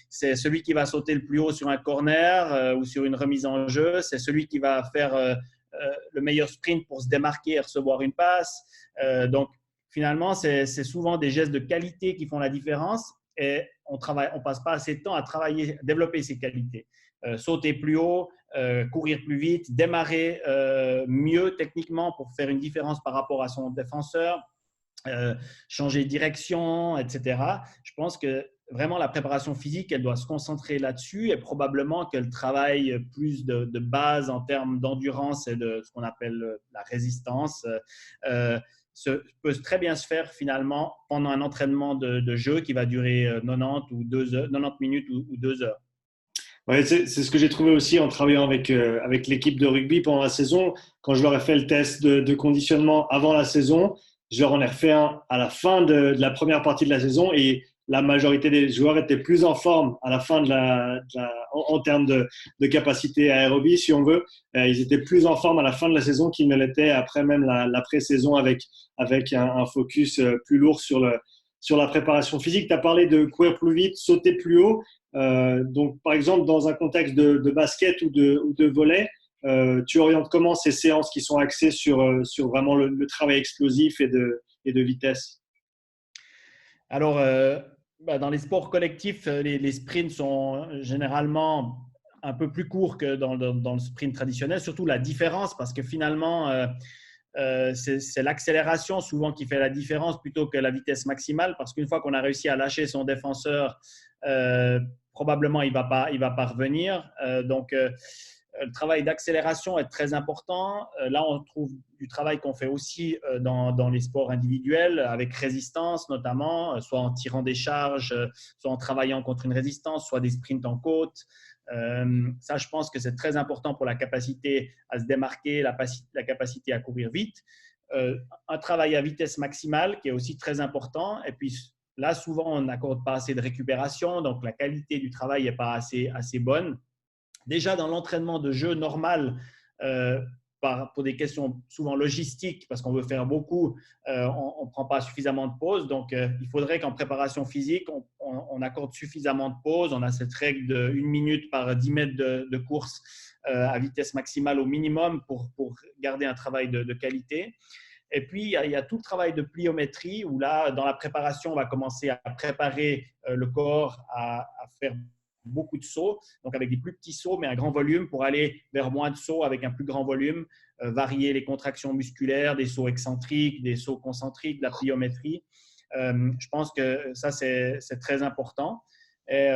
Speaker 1: C'est celui qui va sauter le plus haut sur un corner ou sur une remise en jeu. C'est celui qui va faire le meilleur sprint pour se démarquer et recevoir une passe. Donc, finalement, c'est souvent des gestes de qualité qui font la différence et on ne passe pas assez de temps à travailler, développer ces qualités. Sauter plus haut, courir plus vite, démarrer mieux techniquement pour faire une différence par rapport à son défenseur, changer de direction, etc. Je pense que vraiment la préparation physique, elle doit se concentrer là-dessus et probablement qu'elle travaille plus de base en termes d'endurance et de ce qu'on appelle la résistance. Peut très bien se faire finalement pendant un entraînement de jeu qui va durer 90 ou 2 heures, 90 minutes ou 2 heures.
Speaker 2: Ouais, c'est ce que j'ai trouvé aussi en travaillant avec l'équipe de rugby pendant la saison. Quand je leur ai fait le test de conditionnement avant la saison, je leur en ai refait un à la fin de la première partie de la saison et la majorité des joueurs étaient plus en forme à la fin en termes de capacité aérobie, si on veut. Ils étaient plus en forme à la fin de la saison qu'ils ne l'étaient après même la pré-saison avec un focus plus lourd sur la préparation physique. Tu as parlé de courir plus vite, sauter plus haut. Donc, par exemple, dans un contexte de basket ou de volley, tu orientes comment ces séances qui sont axées sur vraiment le travail explosif et de vitesse?
Speaker 1: Alors, dans les sports collectifs, les sprints sont généralement un peu plus courts que dans le sprint traditionnel, surtout la différence, parce que finalement, c'est l'accélération souvent qui fait la différence plutôt que la vitesse maximale, parce qu'une fois qu'on a réussi à lâcher son défenseur, probablement il va pas revenir. Donc, le travail d'accélération est très important. Là, on trouve du travail qu'on fait aussi dans les sports individuels, avec résistance notamment, soit en tirant des charges, soit en travaillant contre une résistance, soit des sprints en côte. Ça, je pense que c'est très important pour la capacité à se démarquer, la capacité à courir vite. Un travail à vitesse maximale qui est aussi très important. Et puis là, souvent, on n'accorde pas assez de récupération, donc la qualité du travail n'est pas assez bonne. Déjà, dans l'entraînement de jeu normal, pour des questions souvent logistiques, parce qu'on veut faire beaucoup, on ne prend pas suffisamment de pauses. Donc, il faudrait qu'en préparation physique, on accorde suffisamment de pauses. On a cette règle de 1 minute par 10 mètres de course à vitesse maximale au minimum pour garder un travail de qualité. Et puis, il y a tout le travail de pliométrie où là, dans la préparation, on va commencer à préparer le corps à faire beaucoup de sauts, donc avec des plus petits sauts, mais un grand volume pour aller vers moins de sauts avec un plus grand volume, varier les contractions musculaires, des sauts excentriques, des sauts concentriques, de la pliométrie. Je pense que ça, c'est très important. Et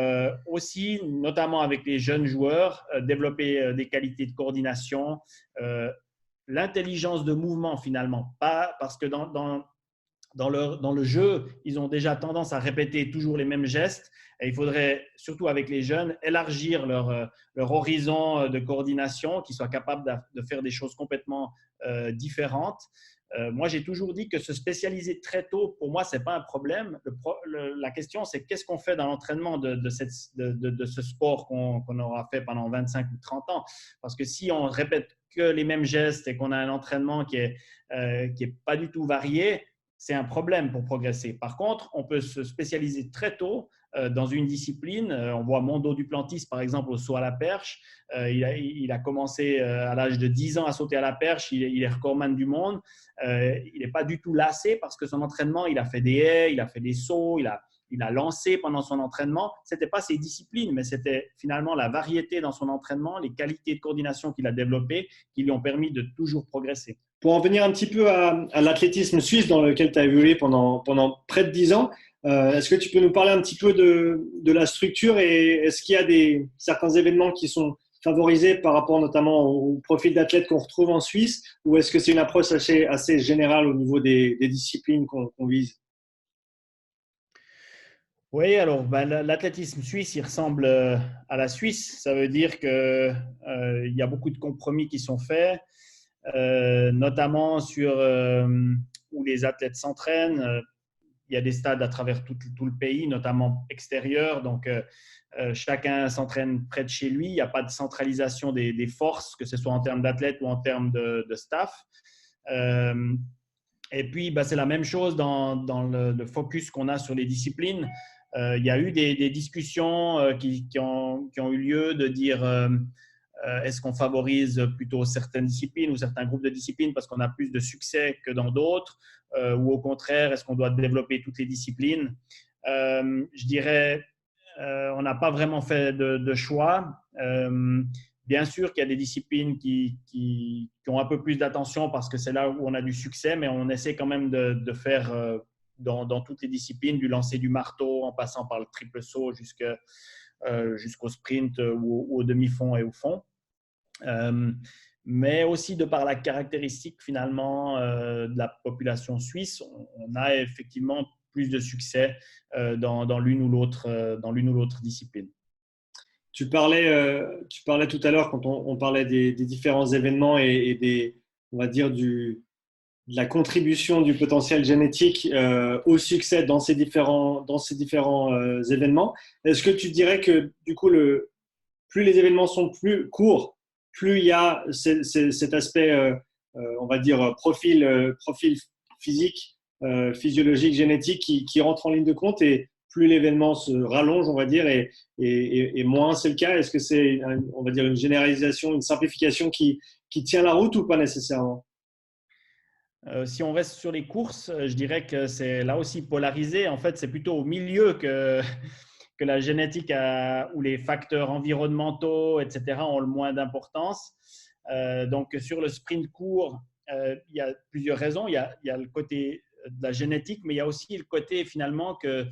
Speaker 1: aussi, notamment avec les jeunes joueurs, développer des qualités de coordination, l'intelligence de mouvement finalement, pas parce que dans le jeu, ils ont déjà tendance à répéter toujours les mêmes gestes. Et il faudrait, surtout avec les jeunes, élargir leur horizon de coordination, qu'ils soient capables de faire des choses complètement différentes. Moi, j'ai toujours dit que se spécialiser très tôt, pour moi, ce n'est pas un problème. La question, c'est qu'est-ce qu'on fait dans l'entraînement de ce sport qu'on aura fait pendant 25 ou 30 ans. Parce que si on répète que les mêmes gestes et qu'on a un entraînement qui est pas du tout varié, c'est un problème pour progresser. Par contre, on peut se spécialiser très tôt dans une discipline. On voit Mondo Duplantis, par exemple, au saut à la perche. Il a commencé à l'âge de 10 ans à sauter à la perche. Il est recordman du monde. Il n'est pas du tout lassé parce que son entraînement, il a fait des haies, il a fait des sauts, il a lancé pendant son entraînement. Ce n'était pas ses disciplines, mais c'était finalement la variété dans son entraînement, les qualités de coordination qu'il a développées qui lui ont permis de toujours progresser.
Speaker 2: Pour en venir un petit peu à l'athlétisme suisse dans lequel tu as évolué pendant près de 10 ans, Est-ce que tu peux nous parler un petit peu de la structure et est-ce qu'il y a certains événements qui sont favorisés par rapport notamment au profil d'athlète qu'on retrouve en Suisse ou est-ce que c'est une approche assez générale au niveau des disciplines qu'on vise?
Speaker 1: Oui, alors l'athlétisme suisse, il ressemble à la Suisse. Ça veut dire qu'il y a beaucoup de compromis qui sont faits, notamment sur où les athlètes s'entraînent. Il y a des stades à travers tout le pays, notamment extérieurs. Donc, chacun s'entraîne près de chez lui. Il n'y a pas de centralisation des forces, que ce soit en termes d'athlètes ou en termes de staff. Et puis, c'est la même chose dans le focus qu'on a sur les disciplines. Il y a eu des discussions qui ont eu lieu de dire est-ce qu'on favorise plutôt certaines disciplines ou certains groupes de disciplines parce qu'on a plus de succès que dans d'autres ou au contraire, est-ce qu'on doit développer toutes les disciplines? Je dirais, on n'a pas vraiment fait de choix. Bien sûr qu'il y a des disciplines qui ont un peu plus d'attention parce que c'est là où on a du succès, mais on essaie quand même de faire dans toutes les disciplines, du lancer du marteau en passant par le triple saut jusqu'au sprint ou au demi-fond et au fond. Mais aussi de par la caractéristique finalement de la population suisse, on a effectivement plus de succès dans l'une ou l'autre discipline.
Speaker 2: Tu parlais tout à l'heure quand on parlait des différents événements et on va dire de la contribution du potentiel génétique au succès dans ces différents événements. Est-ce que tu dirais que du coup, plus les événements sont plus courts, plus il y a cet aspect, on va dire, profil physique, physiologique, génétique qui rentre en ligne de compte et plus l'événement se rallonge, on va dire, et moins c'est le cas? Est-ce que c'est, on va dire, une généralisation, une simplification qui tient la route ou pas nécessairement?
Speaker 1: Si on reste sur les courses, je dirais que c'est là aussi polarisé. En fait, c'est plutôt au milieu que la génétique ou les facteurs environnementaux, etc., ont le moins d'importance. Donc, sur le sprint court, il y a plusieurs raisons. Il y a le côté de la génétique, mais il y a aussi le côté finalement que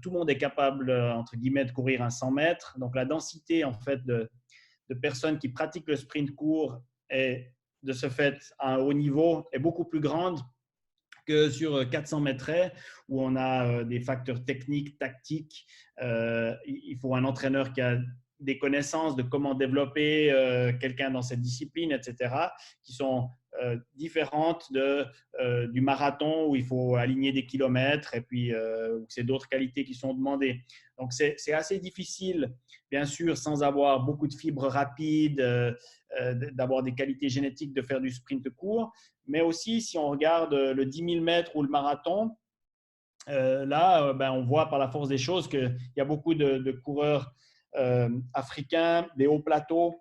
Speaker 1: tout le monde est capable, entre guillemets, de courir un 100 mètres. Donc, la densité en fait de personnes qui pratiquent le sprint court est de ce fait à un haut niveau est beaucoup plus grande que sur 400 mètres où on a des facteurs techniques, tactiques. Il faut un entraîneur qui a des connaissances de comment développer quelqu'un dans cette discipline, etc., qui sont différentes du marathon où il faut aligner des kilomètres et puis c'est d'autres qualités qui sont demandées. Donc, c'est assez difficile, bien sûr, sans avoir beaucoup de fibres rapides, d'avoir des qualités génétiques, de faire du sprint court. Mais aussi, si on regarde le 10 000 mètres ou le marathon, là, on voit par la force des choses qu'il y a beaucoup de coureurs africains, des hauts plateaux,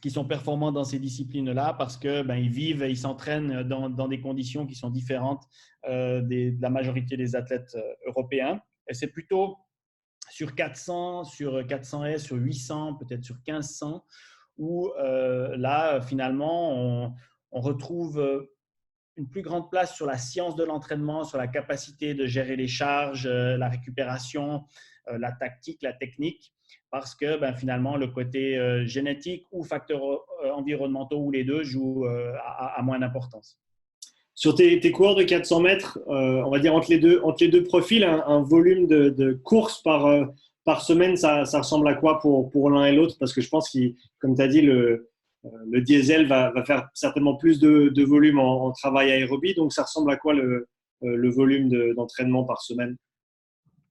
Speaker 1: qui sont performants dans ces disciplines-là parce que ils vivent et ils s'entraînent dans des conditions qui sont différentes de la majorité des athlètes européens. Et c'est plutôt sur 400, sur 400 S, sur 800, peut-être sur 1500, où là, finalement, on retrouve une plus grande place sur la science de l'entraînement, sur la capacité de gérer les charges, la récupération, la tactique, la technique, parce que finalement, le côté génétique ou facteurs environnementaux ou les deux jouent à moins d'importance.
Speaker 2: Sur tes coureurs de 400 mètres, on va dire entre les deux profils, un volume de courses par semaine, ça ressemble à quoi pour l'un et l'autre? Parce que je pense que, comme tu as dit, le diesel va faire certainement plus de volume en travail aérobie. Donc, ça ressemble à quoi le volume d'entraînement par semaine?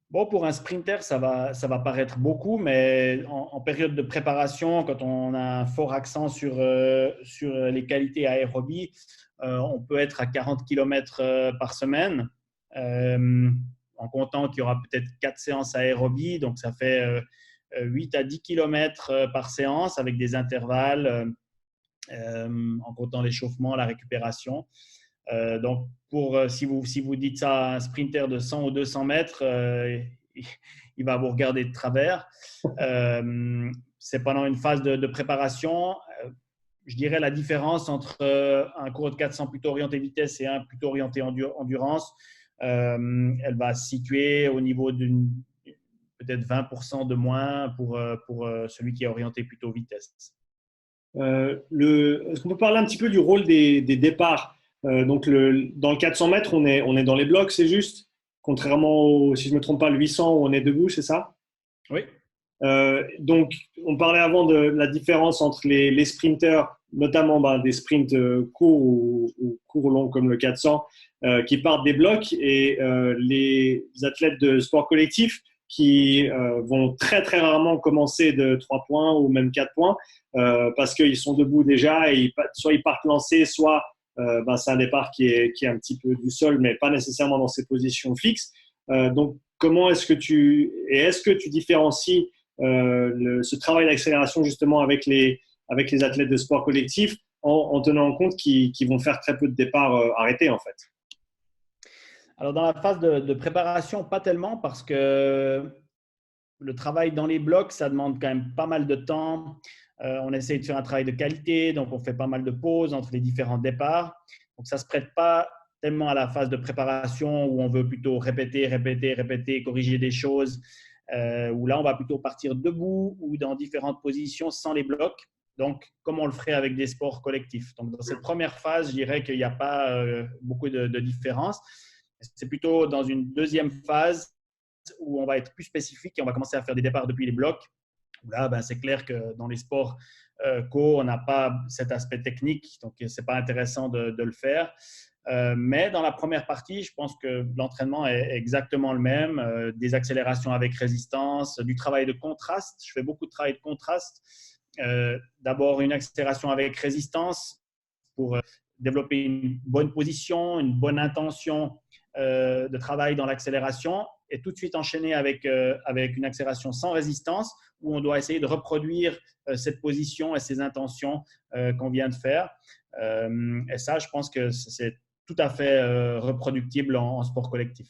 Speaker 1: Bon, pour un sprinter, ça va paraître beaucoup, mais en période de préparation, quand on a un fort accent sur les qualités aérobie, on peut être à 40 km par semaine, en comptant qu'il y aura peut-être 4 séances aérobie, donc ça fait 8 à 10 km par séance avec des intervalles en comptant l'échauffement, la récupération. Donc, si vous dites ça à un sprinter de 100 ou 200 mètres, il va vous regarder de travers. C'est pendant une phase de préparation. Je dirais la différence entre un coureur de 400 plutôt orienté vitesse et un plutôt orienté endurance. elle va se situer au niveau d'une peut-être 20% de moins pour celui qui est orienté plutôt vitesse.
Speaker 2: Est-ce qu'on peut parler un petit peu du rôle des départs? Donc, dans le 400 mètres, on est dans les blocs, c'est juste? Contrairement au, si je ne me trompe pas, le 800 où on est debout, c'est ça?
Speaker 1: Oui.
Speaker 2: Donc, on parlait avant de la différence entre les sprinters, notamment des sprints courts ou courts longs comme le 400, qui partent des blocs, et les athlètes de sport collectif qui vont très très rarement commencer de 3 points ou même 4 points parce qu'ils sont debout déjà et soit ils partent lancés, soit c'est un départ qui est un petit peu du sol, mais pas nécessairement dans ses positions fixes. Donc, comment est-ce que tu différencies ce travail d'accélération justement avec les athlètes de sport collectif en tenant en compte qu'ils vont faire très peu de départs arrêtés en fait?
Speaker 1: Alors, dans la phase de préparation, pas tellement parce que le travail dans les blocs, ça demande quand même pas mal de temps. On essaye de faire un travail de qualité, donc on fait pas mal de pauses entre les différents départs. Donc, ça ne se prête pas tellement à la phase de préparation où on veut plutôt répéter, corriger des choses, où là, on va plutôt partir debout ou dans différentes positions sans les blocs. Donc, comme on le ferait avec des sports collectifs. Donc, dans cette première phase, je dirais qu'il n'y a pas beaucoup de différence. C'est plutôt dans une deuxième phase où on va être plus spécifique et on va commencer à faire des départs depuis les blocs. Là, c'est clair que dans les sports co, on n'a pas cet aspect technique, donc ce n'est pas intéressant de le faire. Mais dans la première partie, je pense que l'entraînement est exactement le même. Des accélérations avec résistance, du travail de contraste. Je fais beaucoup de travail de contraste. D'abord, une accélération avec résistance pour développer une bonne position, une bonne intention de travail dans l'accélération, et tout de suite enchaîner avec une accélération sans résistance où on doit essayer de reproduire cette position et ces intentions qu'on vient de faire. Et ça, je pense que c'est tout à fait reproductible en sport collectif.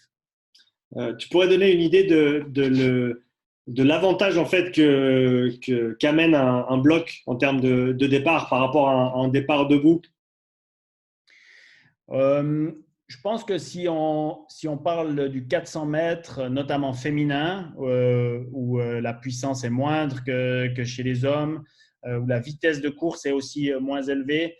Speaker 2: Tu pourrais donner une idée de l'avantage en fait qu'amène un bloc en termes de départ par rapport à un départ debout?
Speaker 1: Je pense que si on parle du 400 mètres, notamment féminin, où la puissance est moindre que chez les hommes, où la vitesse de course est aussi moins élevée,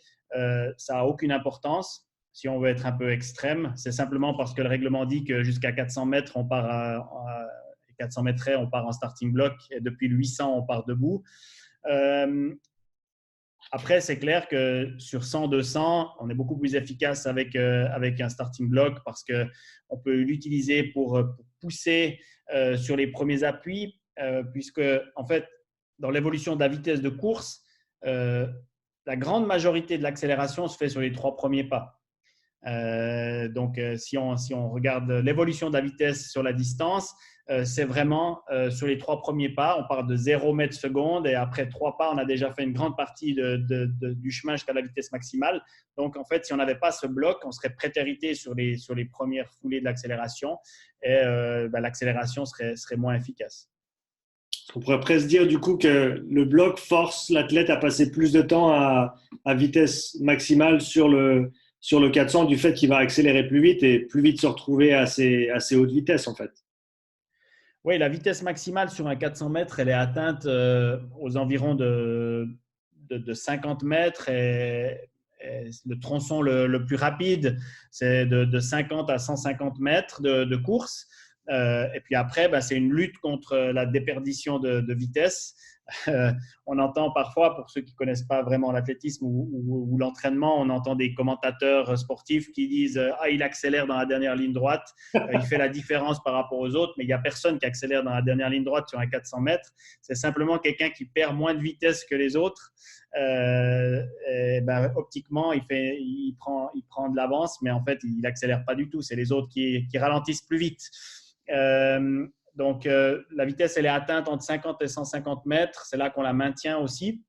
Speaker 1: ça n'a aucune importance. Si on veut être un peu extrême, c'est simplement parce que le règlement dit que jusqu'à 400 mètres, on part 400 mètres, on part en starting block, et depuis le 800, on part debout. Après, c'est clair que sur 100-200, on est beaucoup plus efficace avec un starting block parce qu'on peut l'utiliser pour pousser sur les premiers appuis, puisque, en fait, dans l'évolution de la vitesse de course, la grande majorité de l'accélération se fait sur les 3 premiers pas. Donc, si on regarde l'évolution de la vitesse sur la distance, c'est vraiment sur les 3 premiers pas. On part de 0 mètre seconde et après 3 pas, on a déjà fait une grande partie du chemin jusqu'à la vitesse maximale. Donc, en fait, si on n'avait pas ce bloc, on serait prétérité sur les premières foulées de l'accélération et l'accélération serait moins efficace.
Speaker 2: On pourrait presque dire du coup que le bloc force l'athlète à passer plus de temps à vitesse maximale sur le 400 du fait qu'il va accélérer plus vite et plus vite se retrouver à assez haute vitesse en fait.
Speaker 1: Oui, la vitesse maximale sur un 400 mètres, elle est atteinte aux environs de 50 mètres et le tronçon le plus rapide, c'est de 50 à 150 mètres de course. Et puis après, c'est une lutte contre la déperdition de vitesse. On entend parfois, pour ceux qui ne connaissent pas vraiment l'athlétisme ou l'entraînement, on entend des commentateurs sportifs qui disent « Ah, il accélère dans la dernière ligne droite, il fait la différence par rapport aux autres », mais il n'y a personne qui accélère dans la dernière ligne droite sur un 400 mètres. C'est simplement quelqu'un qui perd moins de vitesse que les autres. Optiquement, il prend de l'avance, mais en fait, il n'accélère pas du tout. C'est les autres qui ralentissent plus vite. Donc, la vitesse, elle est atteinte entre 50 et 150 mètres. C'est là qu'on la maintient aussi.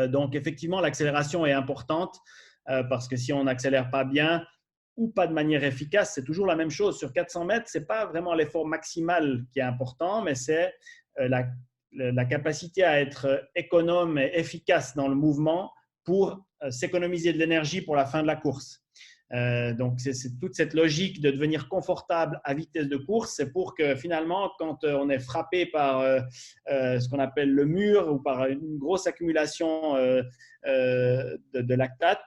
Speaker 1: Donc, effectivement, l'accélération est importante parce que si on n'accélère pas bien ou pas de manière efficace, c'est toujours la même chose. Sur 400 mètres, ce n'est pas vraiment l'effort maximal qui est important, mais c'est la capacité à être économe et efficace dans le mouvement pour s'économiser de l'énergie pour la fin de la course. Donc, c'est toute cette logique de devenir confortable à vitesse de course. C'est pour que finalement, quand on est frappé par ce qu'on appelle le mur ou par une grosse accumulation de lactate,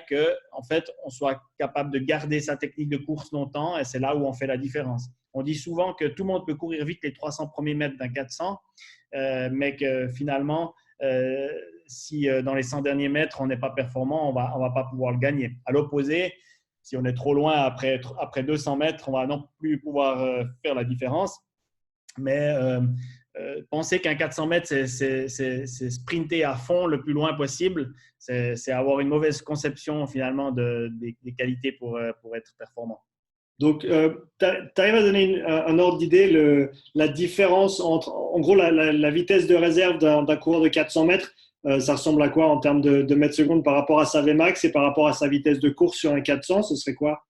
Speaker 1: que, en fait, on soit capable de garder sa technique de course longtemps. Et c'est là où on fait la différence. On dit souvent que tout le monde peut courir vite les 300 premiers mètres d'un 400, mais que finalement, si dans les 100 derniers mètres, on n'est pas performant, on va pas pouvoir le gagner. À l'opposé, si on est trop loin après 200 mètres, on va non plus pouvoir faire la différence. Mais penser qu'un 400 mètres, c'est sprinter à fond le plus loin possible, c'est avoir une mauvaise conception finalement des qualités pour être performant.
Speaker 2: Donc, tu arrives à donner un ordre d'idée, la différence entre, en gros, la vitesse de réserve d'un coureur de 400 mètres, ça ressemble à quoi en termes de mètres secondes par rapport à sa Vmax et par rapport à sa vitesse de course sur un 400, ce serait quoi?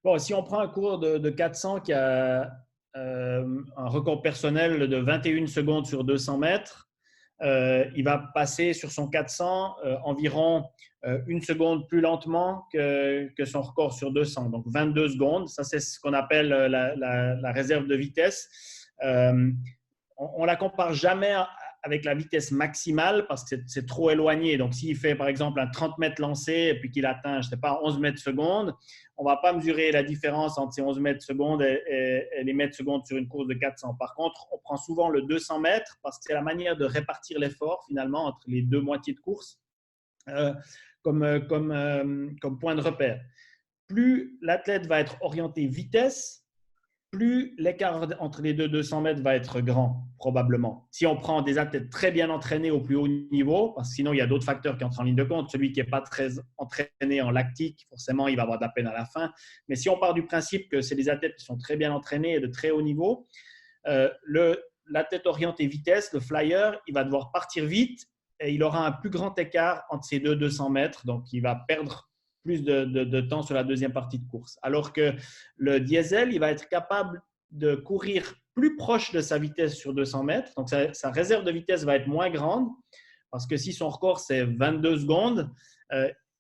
Speaker 1: Bon, si on prend un coureur de 400 qui a un record personnel de 21 secondes sur 200 mètres, il va passer sur son 400 environ une seconde plus lentement que son record sur 200, donc 22 secondes. Ça, c'est ce qu'on appelle la réserve de vitesse. On la compare jamais avec la vitesse maximale parce que c'est trop éloigné. Donc, s'il fait, par exemple, un 30 mètres lancé et puis qu'il atteint, je ne sais pas, 11 mètres secondes, on ne va pas mesurer la différence entre ces 11 mètres secondes et les mètres secondes sur une course de 400. Par contre, on prend souvent le 200 mètres parce que c'est la manière de répartir l'effort, finalement, entre les deux moitiés de course comme point de repère. Plus l'athlète va être orienté vitesse, plus l'écart entre les 200 mètres va être grand, probablement. Si on prend des athlètes très bien entraînés au plus haut niveau, parce que sinon, il y a d'autres facteurs qui entrent en ligne de compte. Celui qui n'est pas très entraîné en lactique, forcément, il va avoir de la peine à la fin. Mais si on part du principe que c'est des athlètes qui sont très bien entraînés et de très haut niveau, l'athlète orienté vitesse, le flyer, il va devoir partir vite et il aura un plus grand écart entre ces 200 mètres. Donc, il va perdre plus de temps sur la deuxième partie de course. Alors que le diesel, il va être capable de courir plus proche de sa vitesse sur 200 mètres. Donc, sa réserve de vitesse va être moins grande parce que si son record, c'est 22 secondes,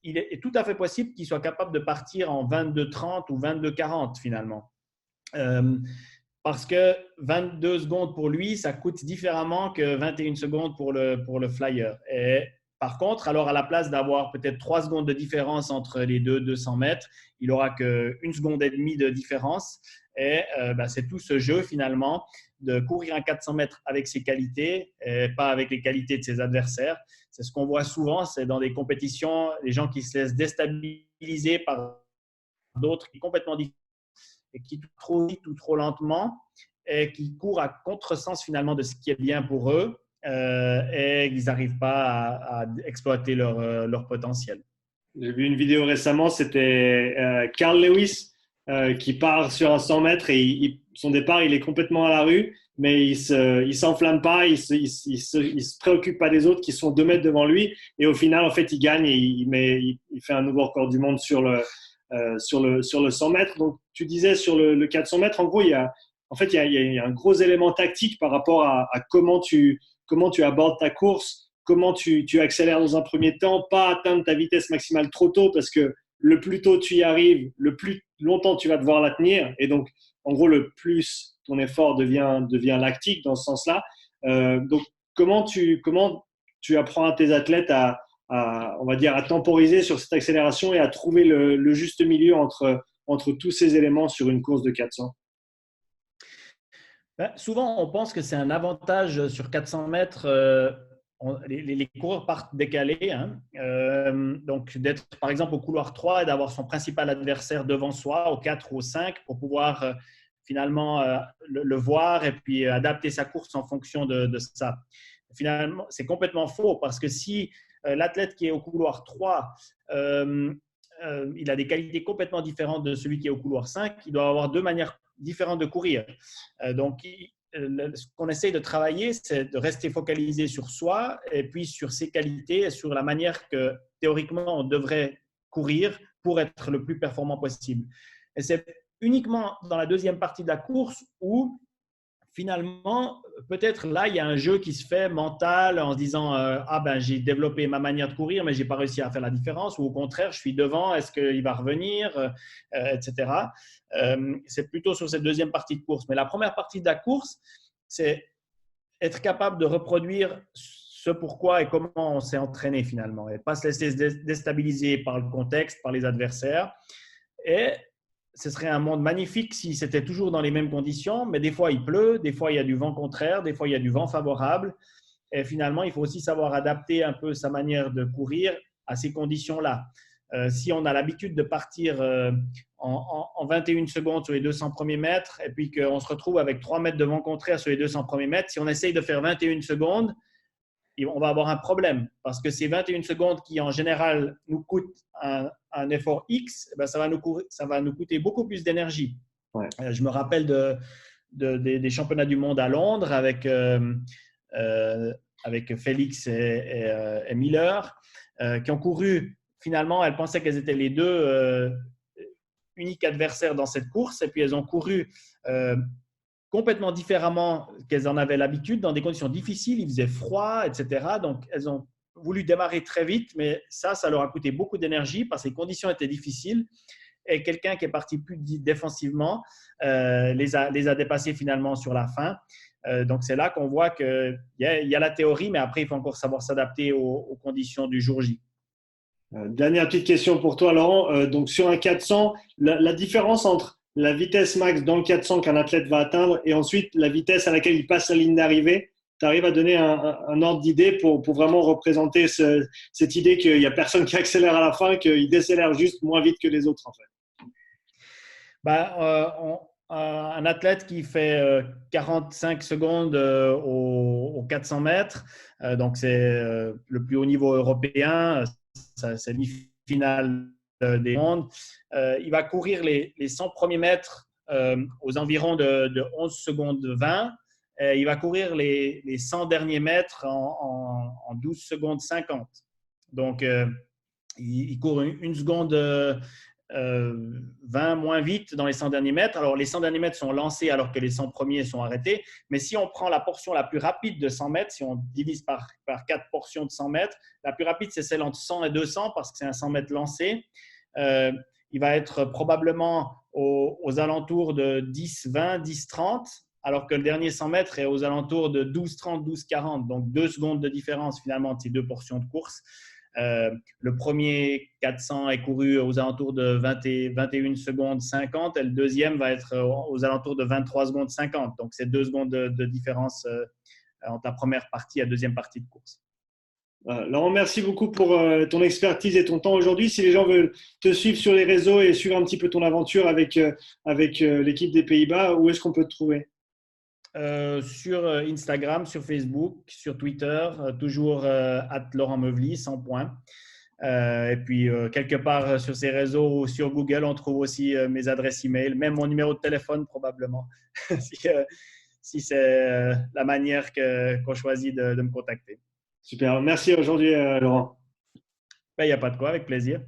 Speaker 1: il est tout à fait possible qu'il soit capable de partir en 22-30 ou 22-40 finalement. Parce que 22 secondes pour lui, ça coûte différemment que 21 secondes pour le flyer. Et par contre, alors à la place d'avoir peut-être 3 secondes de différence entre les 200 mètres, il n'aura qu'une seconde et demie de différence. Et c'est tout ce jeu finalement de courir un 400 mètres avec ses qualités et pas avec les qualités de ses adversaires. C'est ce qu'on voit souvent, c'est dans des compétitions, les gens qui se laissent déstabiliser par d'autres qui sont complètement différents et qui trop vite ou trop lentement et qui courent à contresens finalement de ce qui est bien pour eux. Et ils n'arrivent pas à exploiter leur potentiel.
Speaker 2: J'ai vu une vidéo récemment, c'était Carl Lewis qui part sur un 100 mètres et son départ, il est complètement à la rue, mais il s'enflamme pas, il se préoccupe pas des autres qui sont 2 mètres devant lui et au final, en fait, il gagne et il fait un nouveau record du monde sur le 100 mètres. Donc, tu disais sur le 400 mètres, en gros, il y a un gros élément tactique par rapport à comment tu abordes ta course, comment tu accélères dans un premier temps, pas atteindre ta vitesse maximale trop tôt parce que le plus tôt tu y arrives, le plus longtemps tu vas devoir la tenir. Et donc, en gros, le plus ton effort devient lactique dans ce sens-là. Donc, comment tu apprends à tes athlètes on va dire, à temporiser sur cette accélération et à trouver le juste milieu entre tous ces éléments sur une course de 400?
Speaker 1: Souvent, on pense que c'est un avantage sur 400 mètres. Les coureurs partent décalés. Donc, d'être par exemple au couloir 3 et d'avoir son principal adversaire devant soi, au 4 ou au 5, pour pouvoir finalement le voir et puis adapter sa course en fonction de ça. Finalement, c'est complètement faux parce que si l'athlète qui est au couloir 3, il a des qualités complètement différentes de celui qui est au couloir 5, il doit avoir 2 manières différentes de courir. Donc, ce qu'on essaye de travailler, c'est de rester focalisé sur soi et puis sur ses qualités et sur la manière que théoriquement on devrait courir pour être le plus performant possible. Et c'est uniquement dans la deuxième partie de la course où finalement, peut-être là, il y a un jeu qui se fait mental en se disant j'ai développé ma manière de courir, mais je n'ai pas réussi à faire la différence. Ou au contraire, je suis devant, est-ce qu'il va revenir, etc. C'est plutôt sur cette deuxième partie de course. Mais la première partie de la course, c'est être capable de reproduire ce pourquoi et comment on s'est entraîné finalement. Et pas se laisser déstabiliser par le contexte, par les adversaires. Et ce serait un monde magnifique si c'était toujours dans les mêmes conditions, mais des fois il pleut, des fois il y a du vent contraire, des fois il y a du vent favorable. Et finalement, il faut aussi savoir adapter un peu sa manière de courir à ces conditions-là. Si on a l'habitude de partir en 21 secondes sur les 200 premiers mètres et puis qu'on se retrouve avec 3 mètres de vent contraire sur les 200 premiers mètres, si on essaye de faire 21 secondes, on va avoir un problème parce que ces 21 secondes qui, en général, nous coûtent un effort X, ça va nous coûter beaucoup plus d'énergie.
Speaker 2: Ouais.
Speaker 1: Je me rappelle des championnats du monde à Londres avec Félix et Miller qui ont couru. Finalement, elles pensaient qu'elles étaient les deux uniques adversaires dans cette course et puis elles ont couru complètement différemment qu'elles en avaient l'habitude, dans des conditions difficiles, il faisait froid, etc. Donc, elles ont voulu démarrer très vite, mais ça leur a coûté beaucoup d'énergie parce que les conditions étaient difficiles. Et quelqu'un qui est parti plus défensivement les a dépassés finalement sur la fin. Donc, c'est là qu'on voit qu'il y a la théorie, mais après, il faut encore savoir s'adapter aux conditions du jour J.
Speaker 2: Dernière petite question pour toi, Laurent. Donc, sur un 400, la différence entre la vitesse max dans le 400 qu'un athlète va atteindre et ensuite la vitesse à laquelle il passe la ligne d'arrivée, tu arrives à donner un ordre d'idée pour vraiment représenter cette idée qu'il n'y a personne qui accélère à la fin, qu'il décélère juste moins vite que les autres en fait.
Speaker 1: Un athlète qui fait 45 secondes aux 400 mètres, donc c'est le plus haut niveau européen, c'est demi-finale des mondes. Il va courir les 100 premiers mètres aux environs de 11 secondes 20. Il va courir les 100 derniers mètres en 12 secondes 50. Donc, il court une seconde 20 moins vite dans les 100 derniers mètres. Alors, les 100 derniers mètres sont lancés alors que les 100 premiers sont arrêtés. Mais si on prend la portion la plus rapide de 100 mètres, si on divise par 4 portions de 100 mètres, la plus rapide, c'est celle entre 100 et 200 parce que c'est un 100 mètres lancé. Il va être probablement aux alentours de 10-20, 10-30, alors que le dernier 100 mètres est aux alentours de 12-30, 12-40. Donc, 2 secondes de différence finalement entre ces deux portions de course. Le premier 400 est couru aux alentours de 21 secondes 50 et le deuxième va être aux alentours de 23 secondes 50. Donc, c'est 2 secondes de différence entre la première partie et la deuxième partie de course.
Speaker 2: Laurent, merci beaucoup pour ton expertise et ton temps aujourd'hui. Si les gens veulent te suivre sur les réseaux et suivre un petit peu ton aventure avec l'équipe des Pays-Bas, où est-ce qu'on peut te trouver?
Speaker 1: Sur Instagram, sur Facebook, sur Twitter, toujours @LaurentMeuvely, sans point. Et puis, quelque part sur ces réseaux ou sur Google, on trouve aussi mes adresses e-mail, même mon numéro de téléphone probablement, si c'est la manière qu'on choisit de me contacter.
Speaker 2: Super, merci aujourd'hui Laurent.
Speaker 1: Il n'y a pas de quoi, avec plaisir.